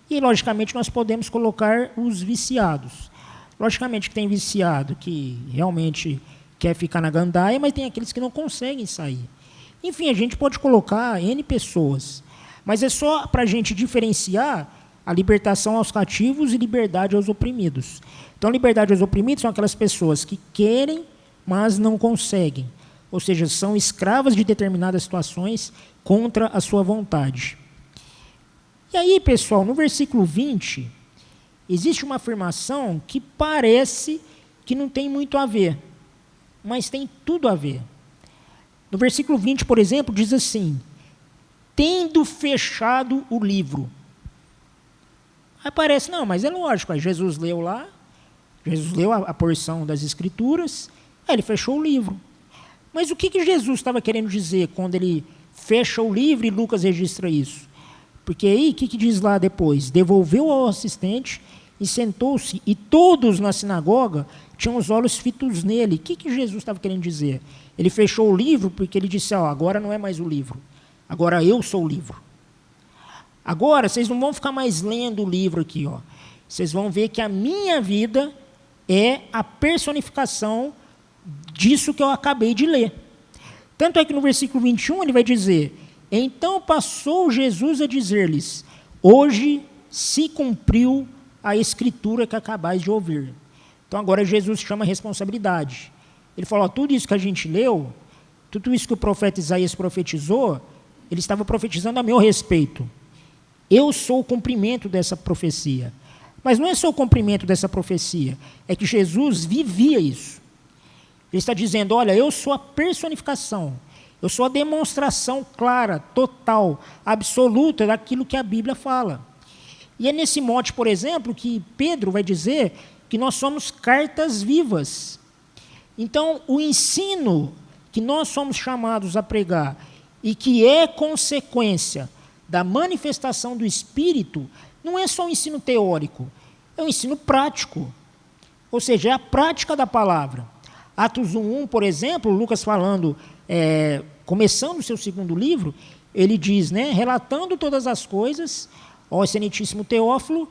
E, logicamente, nós podemos colocar os viciados. Logicamente que tem viciado que realmente quer ficar na gandaia, mas tem aqueles que não conseguem sair. Enfim, a gente pode colocar N pessoas, mas é só para a gente diferenciar a libertação aos cativos e liberdade aos oprimidos. Então, liberdade aos oprimidos são aquelas pessoas que querem, mas não conseguem. Ou seja, são escravas de determinadas situações contra a sua vontade. E aí, pessoal, no versículo 20, existe uma afirmação que parece que não tem muito a ver, mas tem tudo a ver. No versículo 20, por exemplo, diz assim: tendo fechado o livro. Aí parece, não, mas é lógico, aí Jesus leu lá, Jesus leu a porção das Escrituras, aí ele fechou o livro. Mas o que Jesus estava querendo dizer quando ele fecha o livro e Lucas registra isso? Porque aí, o que diz lá depois? Devolveu ao assistente e sentou-se, e todos na sinagoga tinham os olhos fitos nele. O que Jesus estava querendo dizer? Ele fechou o livro porque ele disse, agora não é mais o livro, agora eu sou o livro. Agora, vocês não vão ficar mais lendo o livro aqui, Vocês vão ver que a minha vida é a personificação disso que eu acabei de ler. Tanto é que no versículo 21 ele vai dizer: então passou Jesus a dizer-lhes: hoje se cumpriu a escritura que acabais de ouvir. Então agora Jesus chama a responsabilidade. Ele falou, tudo isso que a gente leu, tudo isso que o profeta Isaías profetizou, ele estava profetizando a meu respeito. Eu sou o cumprimento dessa profecia. Mas não é só o cumprimento dessa profecia, é que Jesus vivia isso. Ele está dizendo, olha, eu sou a personificação, eu sou a demonstração clara, total, absoluta daquilo que a Bíblia fala. E é nesse mote, por exemplo, que Pedro vai dizer que nós somos cartas vivas. Então, o ensino que nós somos chamados a pregar e que é consequência da manifestação do Espírito, não é só um ensino teórico, é um ensino prático. Ou seja, é a prática da palavra. Atos 1:1, por exemplo, Lucas falando, começando o seu segundo livro, ele diz, né, relatando todas as coisas, ó excelentíssimo Teófilo,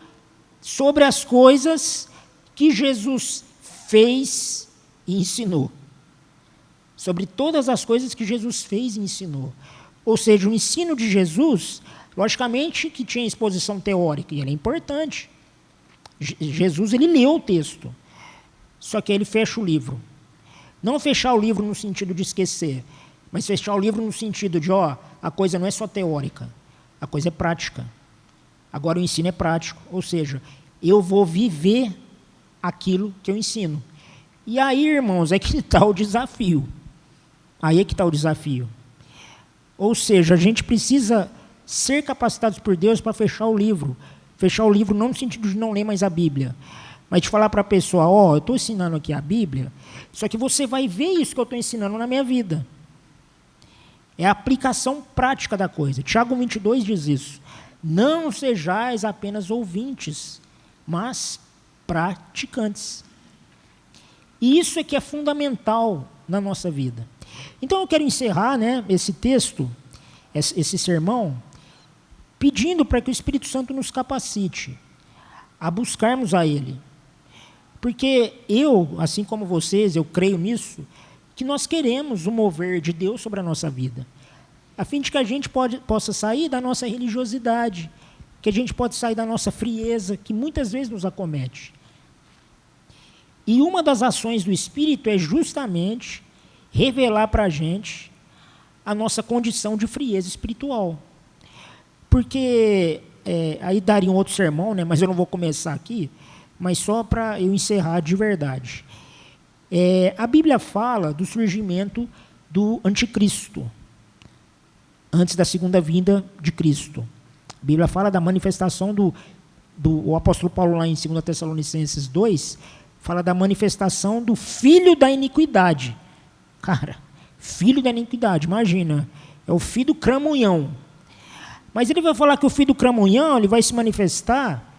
sobre as coisas que Jesus fez e ensinou. Sobre todas as coisas que Jesus fez e ensinou. Ou seja, o ensino de Jesus, logicamente que tinha exposição teórica, e ele é importante. Jesus, ele leu o texto, só que ele fecha o livro. Não fechar o livro no sentido de esquecer, mas fechar o livro no sentido de, a coisa não é só teórica, a coisa é prática. Agora o ensino é prático, ou seja, eu vou viver aquilo que eu ensino. E aí, irmãos, é que está o desafio. Aí é que está o desafio. Ou seja, a gente precisa ser capacitados por Deus para fechar o livro. Fechar o livro não no sentido de não ler mais a Bíblia, mas de falar para a pessoa, eu estou ensinando aqui a Bíblia, só que você vai ver isso que eu estou ensinando na minha vida. É a aplicação prática da coisa. Tiago 22 diz isso. Não sejais apenas ouvintes, mas praticantes. E isso é que é fundamental na nossa vida. Então eu quero encerrar, esse texto, esse sermão, pedindo para que o Espírito Santo nos capacite a buscarmos a Ele. Porque eu, assim como vocês, eu creio nisso, que nós queremos o mover de Deus sobre a nossa vida, a fim de que a gente possa sair da nossa religiosidade, que a gente possa sair da nossa frieza, que muitas vezes nos acomete. E uma das ações do Espírito é justamente revelar para a gente a nossa condição de frieza espiritual. Porque, aí daria um outro sermão, mas eu não vou começar aqui, mas só para eu encerrar de verdade. A Bíblia fala do surgimento do anticristo, antes da segunda vinda de Cristo. A Bíblia fala da manifestação o apóstolo Paulo, lá em 2 Tessalonicenses 2, fala da manifestação do filho da iniquidade. Cara, filho da iniquidade, imagina, é o filho do cramunhão. Mas ele vai falar que o filho do cramunhão, ele vai se manifestar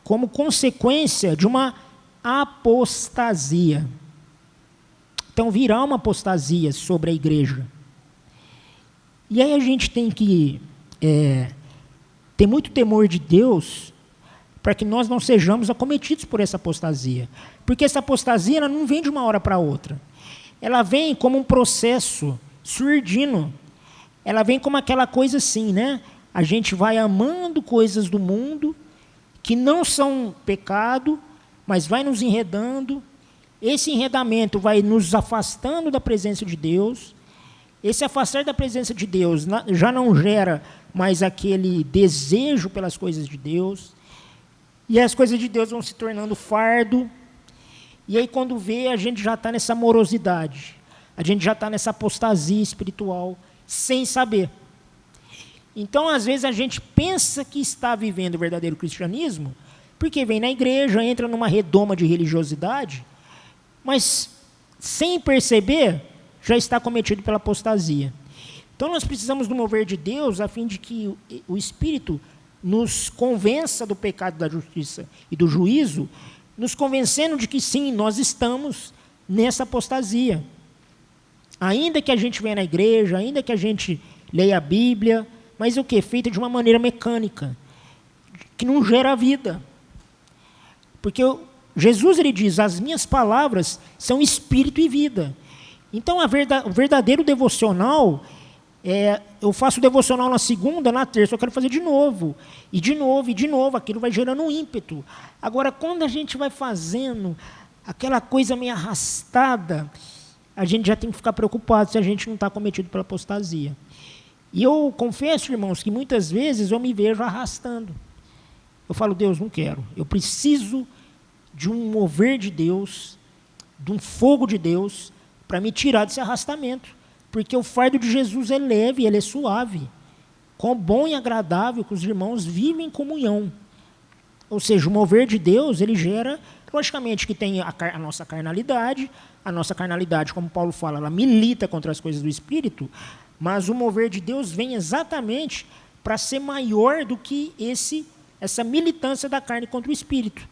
como consequência de uma apostasia. Então virá uma apostasia sobre a igreja. E aí a gente tem que ter muito temor de Deus para que nós não sejamos acometidos por essa apostasia. Porque essa apostasia ela não vem de uma hora para outra. Ela vem como um processo surdino. Ela vem como aquela coisa assim, A gente vai amando coisas do mundo que não são pecado, mas vai nos enredando. Esse enredamento vai nos afastando da presença de Deus. Esse afastar da presença de Deus já não gera mais aquele desejo pelas coisas de Deus. E as coisas de Deus vão se tornando fardo. E aí, quando vê, a gente já está nessa morosidade. A gente já está nessa apostasia espiritual, sem saber. Então, às vezes, a gente pensa que está vivendo o verdadeiro cristianismo, porque vem na igreja, entra numa redoma de religiosidade, mas, sem perceber, já está cometido pela apostasia. Então, nós precisamos do mover de Deus, a fim de que o Espírito nos convença do pecado, da justiça e do juízo, nos convencendo de que sim, nós estamos nessa apostasia. Ainda que a gente venha na igreja, ainda que a gente leia a Bíblia, mas o quê? Feita de uma maneira mecânica, que não gera vida. Porque Jesus ele diz, as minhas palavras são espírito e vida. Então o verdadeiro devocional Eu faço devocional na segunda, na terça, eu quero fazer de novo. E de novo, e de novo. Aquilo vai gerando um ímpeto. Agora, quando a gente vai fazendo aquela coisa meio arrastada, a gente já tem que ficar preocupado se a gente não está cometido pela apostasia. E eu confesso, irmãos, que muitas vezes eu me vejo arrastando. Eu falo, Deus, não quero. Eu preciso de um mover de Deus, de um fogo de Deus, para me tirar desse arrastamento. Porque o fardo de Jesus é leve, ele é suave. Quão bom e agradável que os irmãos vivem em comunhão. Ou seja, o mover de Deus, ele gera, logicamente que tem a nossa carnalidade, como Paulo fala, ela milita contra as coisas do Espírito, mas o mover de Deus vem exatamente para ser maior do que essa militância da carne contra o Espírito.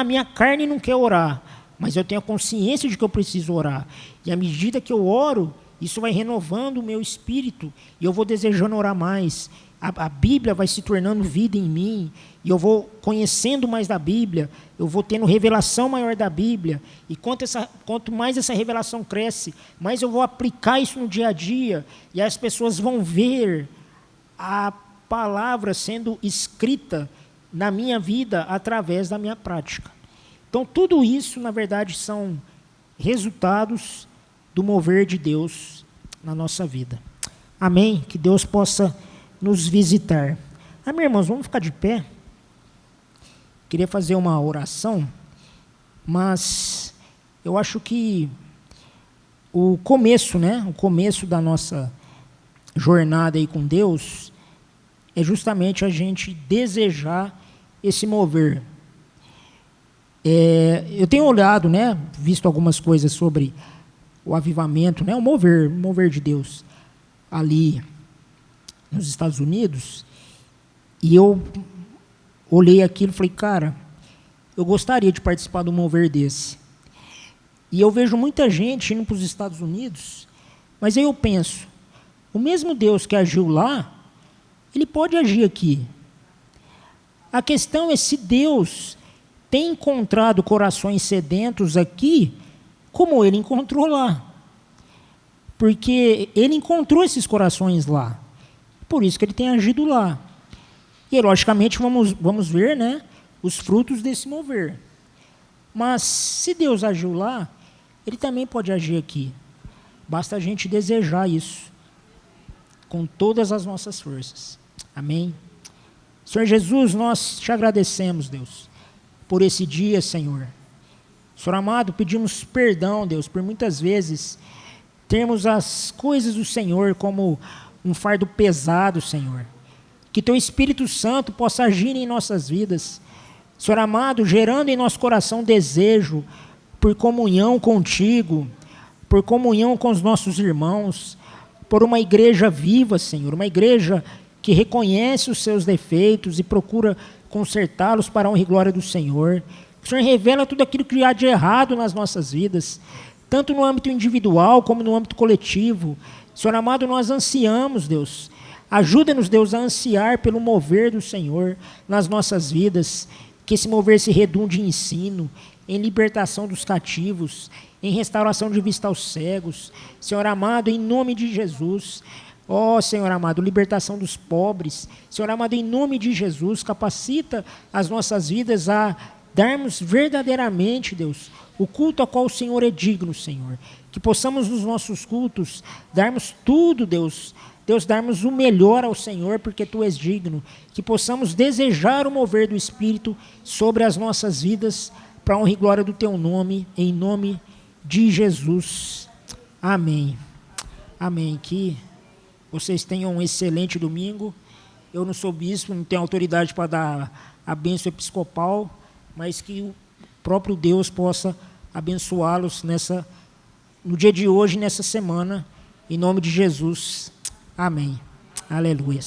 Minha carne não quer orar, mas eu tenho a consciência de que eu preciso orar. E à medida que eu oro, isso vai renovando o meu espírito, e eu vou desejando orar mais. A Bíblia vai se tornando vida em mim, e eu vou conhecendo mais da Bíblia, eu vou tendo revelação maior da Bíblia, e quanto mais essa revelação cresce, mais eu vou aplicar isso no dia a dia, e as pessoas vão ver a palavra sendo escrita na minha vida através da minha prática. Então, tudo isso, na verdade, são resultados do mover de Deus na nossa vida. Amém? Que Deus possa nos visitar. Amém, irmãos? Vamos ficar de pé. Queria fazer uma oração, mas eu acho que o começo da nossa jornada aí com Deus é justamente a gente desejar esse mover. Eu tenho olhado, visto algumas coisas sobre o avivamento, o mover de Deus ali nos Estados Unidos, e eu olhei aquilo e falei, cara, eu gostaria de participar de um mover desse. E eu vejo muita gente indo para os Estados Unidos, mas aí eu penso, o mesmo Deus que agiu lá, ele pode agir aqui. A questão é se Deus tem encontrado corações sedentos aqui, como ele encontrou lá. Porque ele encontrou esses corações lá. Por isso que ele tem agido lá. E, logicamente, vamos ver, os frutos desse mover. Mas, se Deus agiu lá, ele também pode agir aqui. Basta a gente desejar isso, com todas as nossas forças. Amém? Senhor Jesus, nós te agradecemos, Deus, por esse dia, Senhor. Senhor amado, pedimos perdão, Deus, por muitas vezes termos as coisas do Senhor como um fardo pesado, Senhor. Que Teu Espírito Santo possa agir em nossas vidas. Senhor amado, gerando em nosso coração desejo por comunhão contigo, por comunhão com os nossos irmãos, por uma igreja viva, Senhor, uma igreja que reconhece os seus defeitos e procura consertá-los para a honra e glória do Senhor. O Senhor revela tudo aquilo que há de errado nas nossas vidas, tanto no âmbito individual como no âmbito coletivo. Senhor amado, nós ansiamos, Deus. Ajuda-nos, Deus, a ansiar pelo mover do Senhor nas nossas vidas, que esse mover se redunde em ensino, em libertação dos cativos, em restauração de vista aos cegos. Senhor amado, em nome de Jesus. Ó Senhor amado, libertação dos pobres. Senhor amado, em nome de Jesus, capacita as nossas vidas a darmos verdadeiramente, Deus, o culto a qual o Senhor é digno, Senhor. Que possamos nos nossos cultos darmos tudo, Deus. Deus, darmos o melhor ao Senhor, porque Tu és digno. Que possamos desejar o mover do Espírito sobre as nossas vidas, para a honra e glória do Teu nome, em nome de Jesus. Amém. Amém. Que vocês tenham um excelente domingo. Eu não sou bispo, não tenho autoridade para dar a bênção episcopal, mas que o próprio Deus possa abençoá-los no dia de hoje, nessa semana, em nome de Jesus. Amém. Aleluia.